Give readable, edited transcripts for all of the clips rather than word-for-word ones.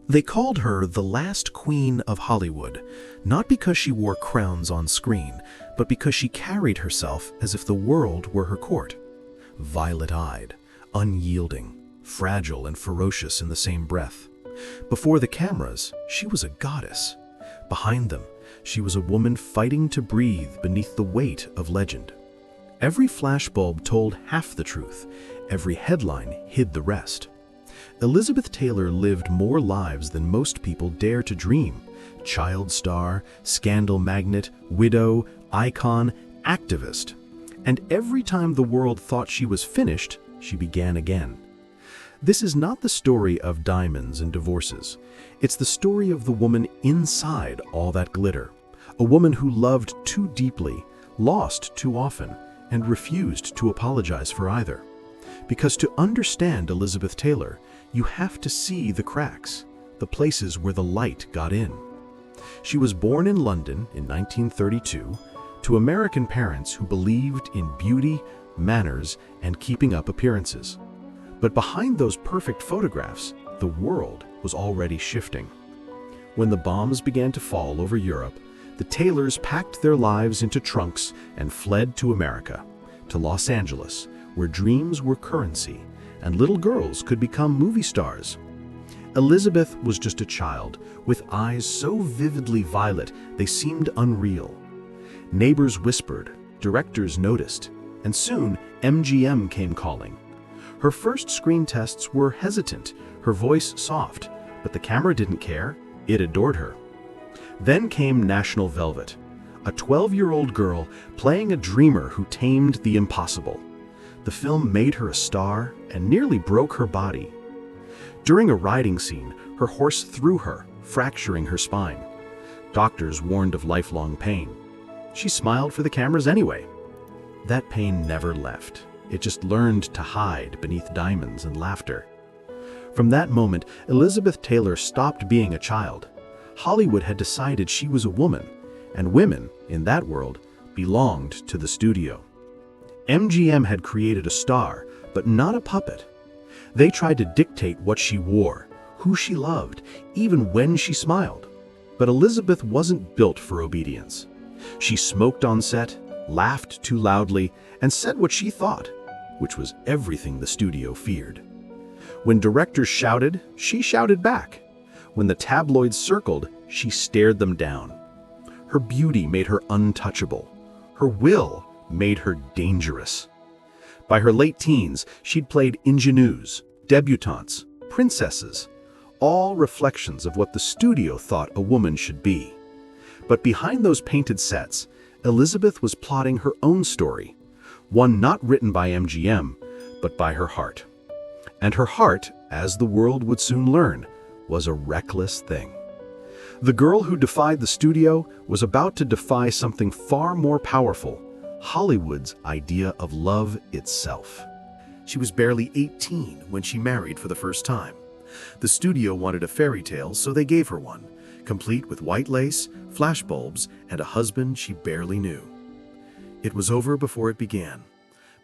They called her the last queen of Hollywood, not because she wore crowns on screen, but because she carried herself as if the world were her court. Violet-eyed, unyielding, fragile and ferocious in the same breath. Before the cameras, she was a goddess. Behind them, she was a woman fighting to breathe beneath the weight of legend. Every flashbulb told half the truth. Every headline hid the rest. Elizabeth Taylor lived more lives than most people dare to dream. Child star, scandal magnate, widow, icon, activist. And every time the world thought she was finished, she began again. This is not the story of diamonds and divorces. It's the story of the woman inside all that glitter. A woman who loved too deeply, lost too often, and refused to apologize for either. Because to understand Elizabeth Taylor, you have to see the cracks, the places where the light got in. She was born in London in 1932 to American parents who believed in beauty, manners, and keeping up appearances. But behind those perfect photographs, the world was already shifting. When the bombs began to fall over Europe, the Taylors packed their lives into trunks and fled to America, to Los Angeles, where dreams were currency and little girls could become movie stars. Elizabeth was just a child, with eyes so vividly violet they seemed unreal. Neighbors whispered, directors noticed, and soon MGM came calling. Her first screen tests were hesitant, her voice soft, but the camera didn't care, it adored her. Then came National Velvet, a 12-year-old girl playing a dreamer who tamed the impossible. The film made her a star and nearly broke her body. During a riding scene, her horse threw her, fracturing her spine. Doctors warned of lifelong pain. She smiled for the cameras anyway. That pain never left. It just learned to hide beneath diamonds and laughter. From that moment, Elizabeth Taylor stopped being a child. Hollywood had decided she was a woman, and women, in that world, belonged to the studio. MGM had created a star, but not a puppet. They tried to dictate what she wore, who she loved, even when she smiled. But Elizabeth wasn't built for obedience. She smoked on set, laughed too loudly, and said what she thought, which was everything the studio feared. When directors shouted, she shouted back. When the tabloids circled, she stared them down. Her beauty made her untouchable. Her will made her dangerous. By her late teens, she'd played ingenues, debutantes, princesses, all reflections of what the studio thought a woman should be. But behind those painted sets, Elizabeth was plotting her own story, one not written by MGM, but by her heart. And her heart, as the world would soon learn, was a reckless thing. The girl who defied the studio was about to defy something far more powerful, Hollywood's idea of love itself. She was barely 18 when she married for the first time. The studio wanted a fairy tale, so they gave her one, complete with white lace, flashbulbs, and a husband she barely knew. It was over before it began.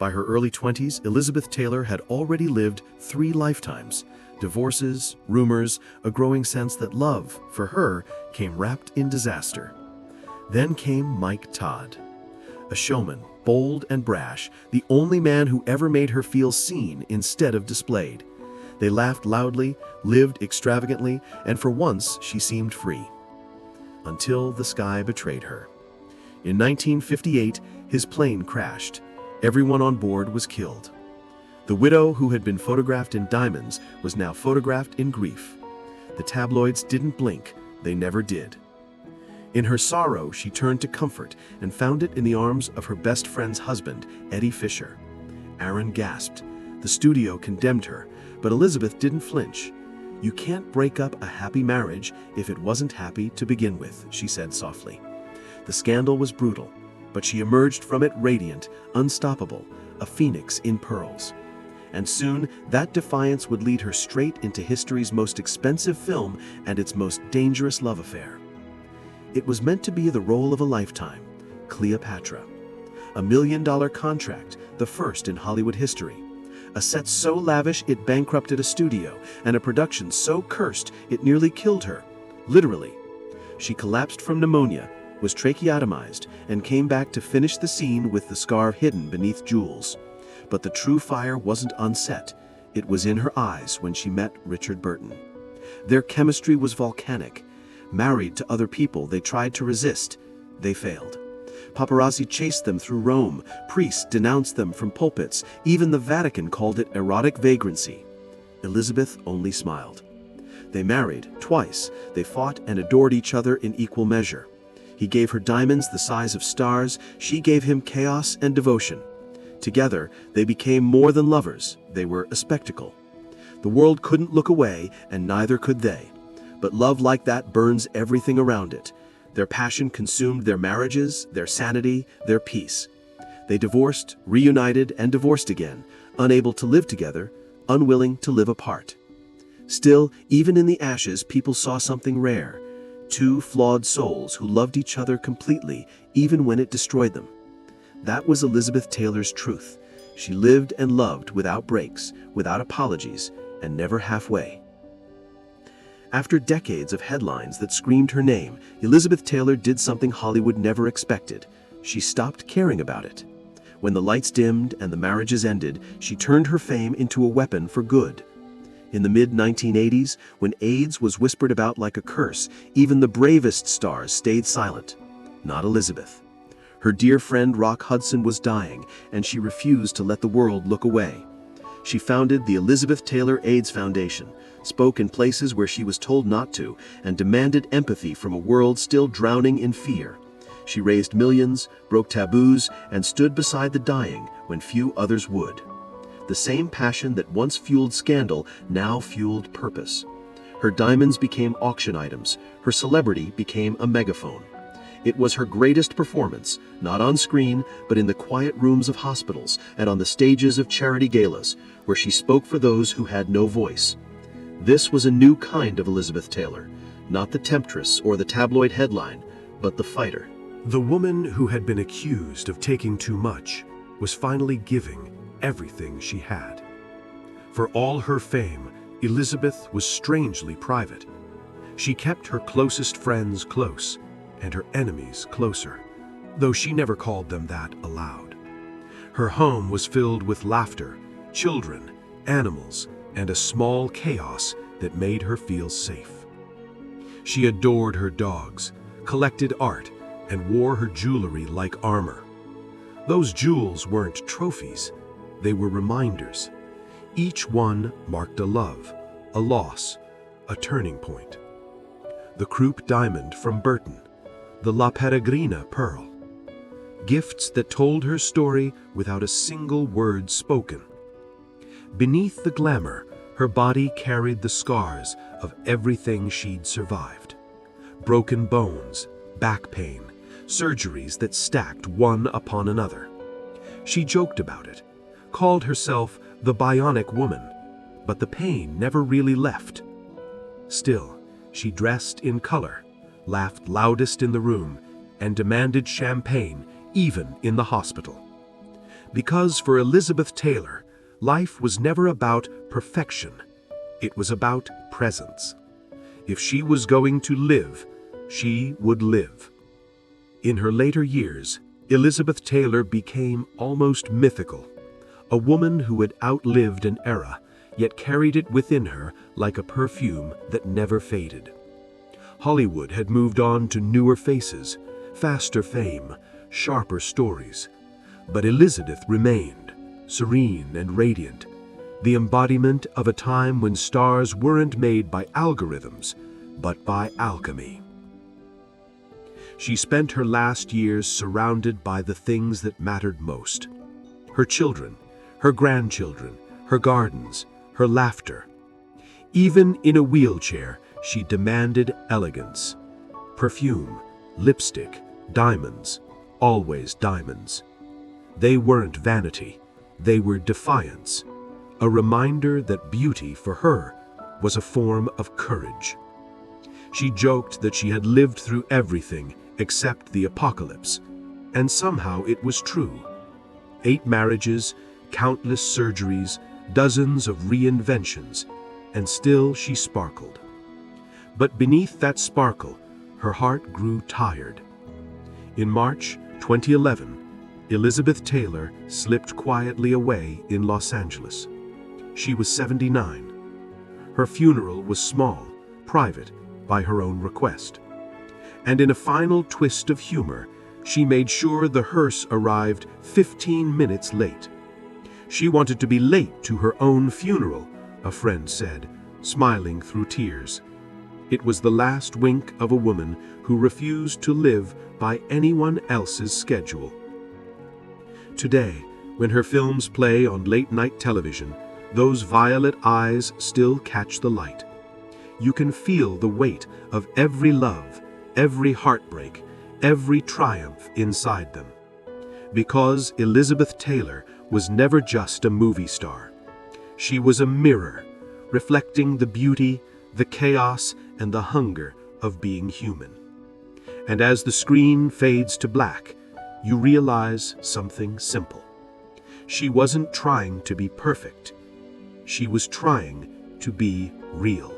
By her early 20s, Elizabeth Taylor had already lived 3 lifetimes, divorces, rumors, a growing sense that love, for her, came wrapped in disaster. Then came Mike Todd, a showman, bold and brash, the only man who ever made her feel seen instead of displayed. They laughed loudly, lived extravagantly, and for once she seemed free. Until the sky betrayed her. In 1958, his plane crashed. Everyone on board was killed. The widow who had been photographed in diamonds was now photographed in grief. The tabloids didn't blink, they never did. In her sorrow, she turned to comfort and found it in the arms of her best friend's husband, Eddie Fisher. Aaron gasped. The studio condemned her, but Elizabeth didn't flinch. "You can't break up a happy marriage if it wasn't happy to begin with," she said softly. The scandal was brutal, but she emerged from it radiant, unstoppable, a phoenix in pearls. And soon, that defiance would lead her straight into history's most expensive film and its most dangerous love affair. It was meant to be the role of a lifetime, Cleopatra. $1 million contract, the first in Hollywood history. A set so lavish it bankrupted a studio, and a production so cursed it nearly killed her. Literally. She collapsed from pneumonia, was tracheotomized, and came back to finish the scene with the scar hidden beneath jewels. But the true fire wasn't on set. It was in her eyes when she met Richard Burton. Their chemistry was volcanic. Married to other people, they tried to resist. They failed. Paparazzi chased them through Rome. Priests denounced them from pulpits. Even the Vatican called it erotic vagrancy. Elizabeth only smiled. They married twice. They fought and adored each other in equal measure. He gave her diamonds the size of stars. She gave him chaos and devotion. Together, they became more than lovers. They were a spectacle. The world couldn't look away, and neither could they. But love like that burns everything around it. Their passion consumed their marriages, their sanity, their peace. They divorced, reunited, and divorced again, unable to live together, unwilling to live apart. Still, even in the ashes, people saw something rare. Two flawed souls who loved each other completely, even when it destroyed them. That was Elizabeth Taylor's truth. She lived and loved without breaks, without apologies, and never halfway. After decades of headlines that screamed her name, Elizabeth Taylor did something Hollywood never expected. She stopped caring about it. When the lights dimmed and the marriages ended, she turned her fame into a weapon for good. In the mid-1980s, when AIDS was whispered about like a curse, even the bravest stars stayed silent. Not Elizabeth. Her dear friend Rock Hudson was dying, and she refused to let the world look away. She founded the Elizabeth Taylor AIDS Foundation, spoke in places where she was told not to, and demanded empathy from a world still drowning in fear. She raised millions, broke taboos, and stood beside the dying when few others would. The same passion that once fueled scandal now fueled purpose. Her diamonds became auction items. Her celebrity became a megaphone. It was her greatest performance, not on screen, but in the quiet rooms of hospitals and on the stages of charity galas, where she spoke for those who had no voice. This was a new kind of Elizabeth Taylor, not the temptress or the tabloid headline, but the fighter. The woman who had been accused of taking too much was finally giving everything she had. For all her fame, Elizabeth was strangely private. She kept her closest friends close, and her enemies closer, though she never called them that aloud. Her home was filled with laughter, children, animals, and a small chaos that made her feel safe. She adored her dogs, collected art, and wore her jewelry like armor. Those jewels weren't trophies, they were reminders. Each one marked a love, a loss, a turning point. The croup diamond from Burton, the La Peregrina pearl. Gifts that told her story without a single word spoken. Beneath the glamour, her body carried the scars of everything she'd survived. Broken bones, back pain, surgeries that stacked one upon another. She joked about it, called herself the bionic woman, but the pain never really left. Still, she dressed in color, laughed loudest in the room, and demanded champagne even in the hospital. Because for Elizabeth Taylor, life was never about perfection. It was about presence. If she was going to live, she would live. In her later years, Elizabeth Taylor became almost mythical, a woman who had outlived an era, yet carried it within her like a perfume that never faded. Hollywood had moved on to newer faces, faster fame, sharper stories. But Elizabeth remained, serene and radiant, the embodiment of a time when stars weren't made by algorithms, but by alchemy. She spent her last years surrounded by the things that mattered most. Her children, her grandchildren, her gardens, her laughter. Even in a wheelchair, she demanded elegance. Perfume, lipstick, diamonds, always diamonds. They weren't vanity, they were defiance, a reminder that beauty for her was a form of courage. She joked that she had lived through everything except the apocalypse, and somehow it was true. 8 marriages, countless surgeries, dozens of reinventions, and still she sparkled. But beneath that sparkle, her heart grew tired. In March 2011, Elizabeth Taylor slipped quietly away in Los Angeles. She was 79. Her funeral was small, private, by her own request. And in a final twist of humor, she made sure the hearse arrived 15 minutes late. She wanted to be late to her own funeral, a friend said, smiling through tears. It was the last wink of a woman who refused to live by anyone else's schedule. Today, when her films play on late-night television, those violet eyes still catch the light. You can feel the weight of every love, every heartbreak, every triumph inside them. Because Elizabeth Taylor was never just a movie star. She was a mirror, reflecting the beauty, the chaos, and the hunger of being human. And as the screen fades to black, you realize something simple. She wasn't trying to be perfect. She was trying to be real.